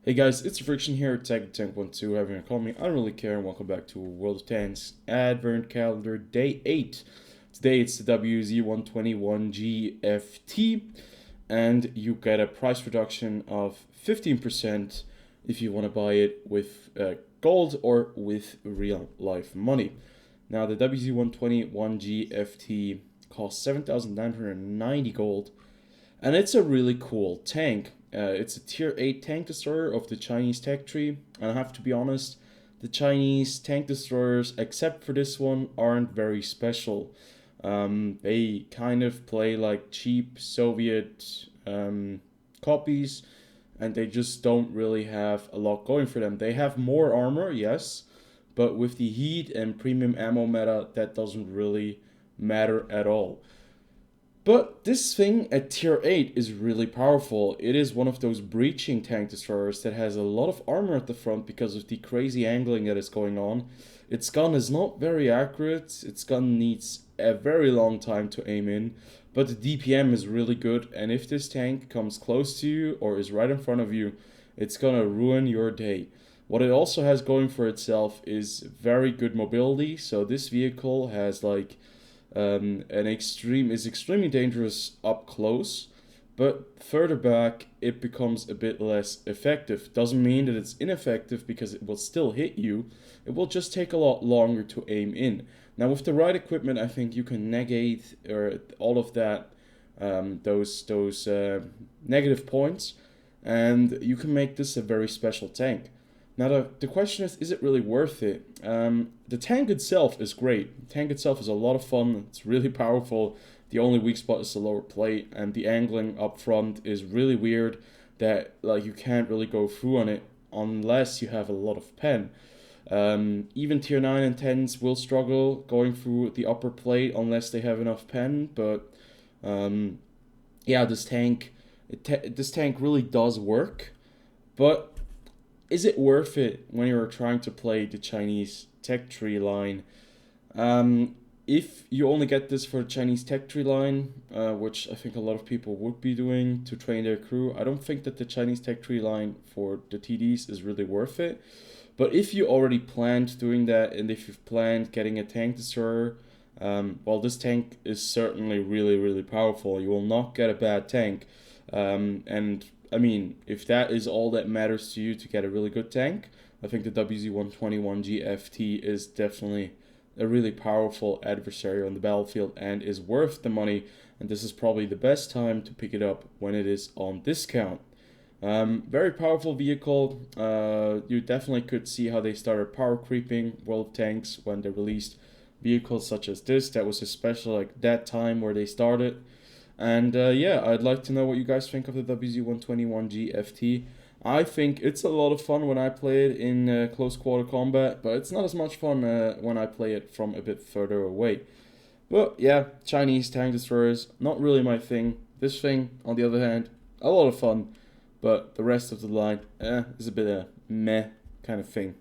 Hey guys, it's TheFrXion here, Tank12, having a call me, I don't really care, and welcome back to World of Tanks Advent Calendar Day 8. Today it's the WZ121 GFT, and you get a price reduction of 15% if you want to buy it with gold or with real life money. Now the WZ121 GFT costs 7,990 gold, and it's a really cool tank. It's a tier 8 tank destroyer of the Chinese tech tree, and I have to be honest, the Chinese tank destroyers, except for this one, aren't very special. They kind of play like cheap Soviet copies, and they just don't really have a lot going for them. They have more armor, yes, but with the heat and premium ammo meta, that doesn't really matter at all. But this thing at tier 8 is really powerful. It is one of those breaching tank destroyers that has a lot of armor at the front because of the crazy angling that is going on. Its gun is not very accurate, its gun needs a very long time to aim in, but the DPM is really good, and if this tank comes close to you or is right in front of you, it's gonna ruin your day. What it also has going for itself is very good mobility, so this vehicle has like is extremely dangerous up close, but further back it becomes a bit less effective. Doesn't mean that it's ineffective because it will still hit you. It will just take a lot longer to aim in. Now with the right equipment, I think you can negate all of that, those negative points, and you can make this a very special tank. Now the question is it really worth it? The tank itself is great. The tank itself is a lot of fun. It's really powerful. The only weak spot is the lower plate, and the angling up front is really weird that like you can't really go through on it unless you have a lot of pen. Even tier 9 and 10s will struggle going through the upper plate unless they have enough pen, but yeah, this tank really does work, but is it worth it when you're trying to play the Chinese tech tree line? If you only get this for the Chinese tech tree line, which I think a lot of people would be doing to train their crew, I don't think that the Chinese tech tree line for the TDs is really worth it. But if you already planned doing that, and if you've planned getting a tank destroyer, well, this tank is certainly really powerful. You will not get a bad tank, and I mean, if that is all that matters to you to get a really good tank, I think the WZ121 GFT is definitely a really powerful adversary on the battlefield and is worth the money. And this is probably the best time to pick it up when it is on discount. Very powerful vehicle. You definitely could see how they started power creeping World of Tanks when they released vehicles such as this. That was especially like that time where they started. And yeah, I'd like to know what you guys think of the WZ121 GFT. I think it's a lot of fun when I play it in close quarter combat, but it's not as much fun when I play it from a bit further away. But yeah, Chinese tank destroyers, not really my thing. This thing, on the other hand, a lot of fun, but the rest of the line is a bit a meh kind of thing.